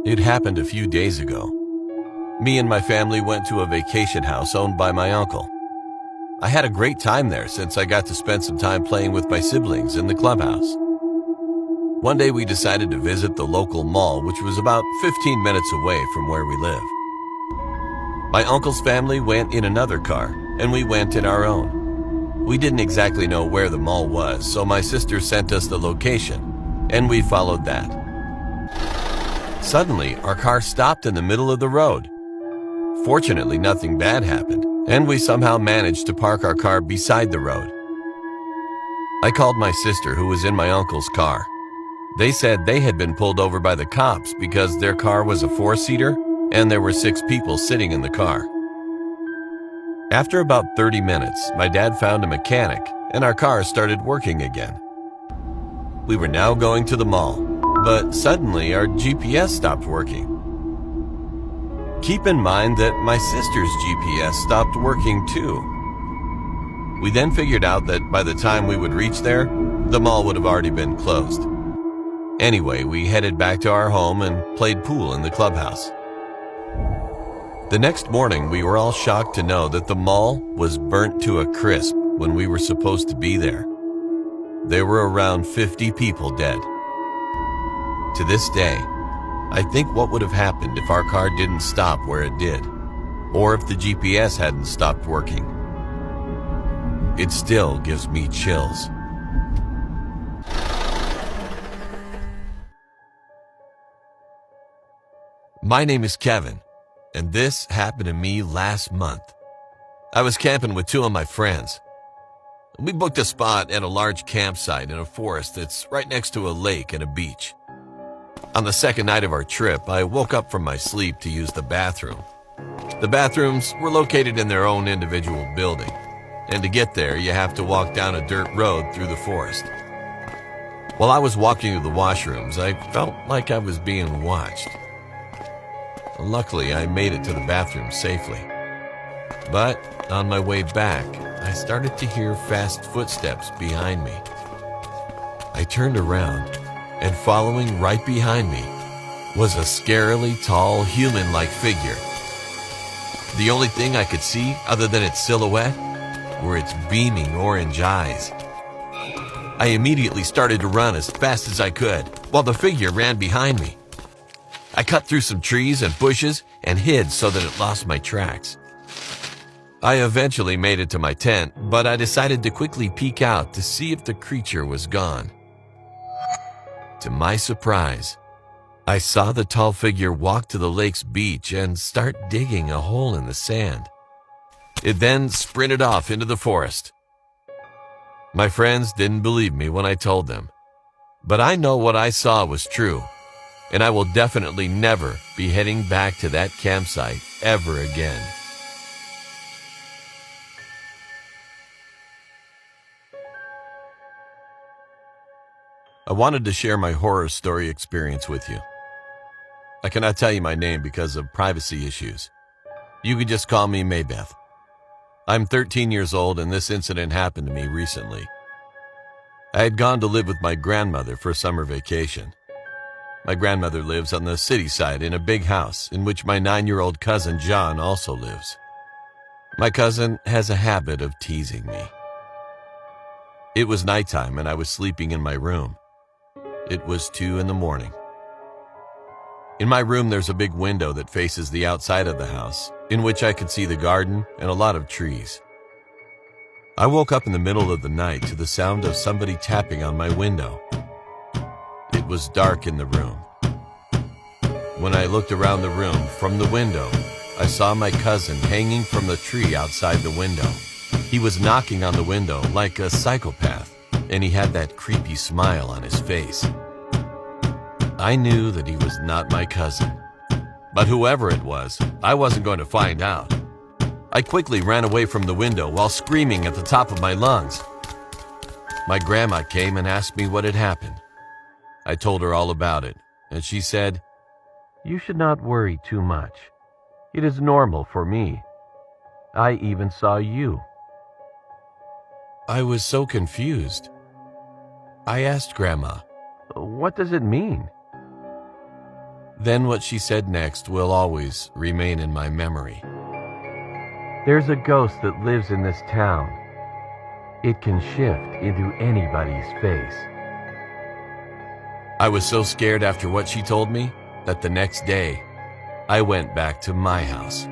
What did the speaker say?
It happened a few days ago. Me and my family went to a vacation house owned by my uncle. I had a great time there since I got to spend some time playing with my siblings in the clubhouse. One day we decided to visit the local mall, which was about 15 minutes away from where we live. My uncle's family went in another car, and we went in our own. We didn't exactly know where the mall was, so my sister sent us the location, and we followed that. Suddenly, our car stopped in the middle of the road. Fortunately, nothing bad happened, and we somehow managed to park our car beside the road. I called my sister, who was in my uncle's car. They said they had been pulled over by the cops because their car was a four-seater and there were 6 people sitting in the car. After about 30 minutes, my dad found a mechanic and our car started working again. We were now going to the mall, but suddenly our GPS stopped working. Keep in mind that my sister's GPS stopped working too. We then figured out that by the time we would reach there, the mall would have already been closed. Anyway, we headed back to our home and played pool in the clubhouse. The next morning, we were all shocked to know that the mall was burnt to a crisp when we were supposed to be there. There were around 50 people dead. To this day, I think what would have happened if our car didn't stop where it did, or if the GPS hadn't stopped working. It still gives me chills. My name is Kevin, and this happened to me last month. I was camping with 2 of my friends. We booked a spot at a large campsite in a forest that's right next to a lake and a beach. On the second night of our trip, I woke up from my sleep to use the bathroom. The bathrooms were located in their own individual building, and to get there, you have to walk down a dirt road through the forest. While I was walking to the washrooms, I felt like I was being watched. Luckily, I made it to the bathroom safely. But on my way back, I started to hear fast footsteps behind me. I turned around, and following right behind me was a scarily tall human-like figure. The only thing I could see other than its silhouette were its beaming orange eyes. I immediately started to run as fast as I could, while the figure ran behind me. I cut through some trees and bushes and hid so that it lost my tracks. I eventually made it to my tent, but I decided to quickly peek out to see if the creature was gone. To my surprise, I saw the tall figure walk to the lake's beach and start digging a hole in the sand. It then sprinted off into the forest. My friends didn't believe me when I told them, but I know what I saw was true. And I will definitely never be heading back to that campsite ever again. I wanted to share my horror story experience with you. I cannot tell you my name because of privacy issues. You can just call me Maybeth. I'm 13 years old and this incident happened to me recently. I had gone to live with my grandmother for summer vacation. My grandmother lives on the city side in a big house in which my 9-year-old cousin John also lives. My cousin has a habit of teasing me. It was nighttime and I was sleeping in my room. It was 2 a.m. In my room there's a big window that faces the outside of the house, in which I could see the garden and a lot of trees. I woke up in the middle of the night to the sound of somebody tapping on my window. It was dark in the room. When I looked around the room from the window, I saw my cousin hanging from the tree outside the window. He was knocking on the window like a psychopath, and he had that creepy smile on his face. I knew that he was not my cousin, but whoever it was, I wasn't going to find out. I quickly ran away from the window while screaming at the top of my lungs. My grandma came and asked me what had happened. I told her all about it, and she said, "You should not worry too much. It is normal for me. I even saw you." I was so confused. I asked Grandma, "What does it mean?" Then what she said next will always remain in my memory. There's a ghost that lives in this town. It can shift into anybody's face. I was so scared after what she told me that the next day, I went back to my house.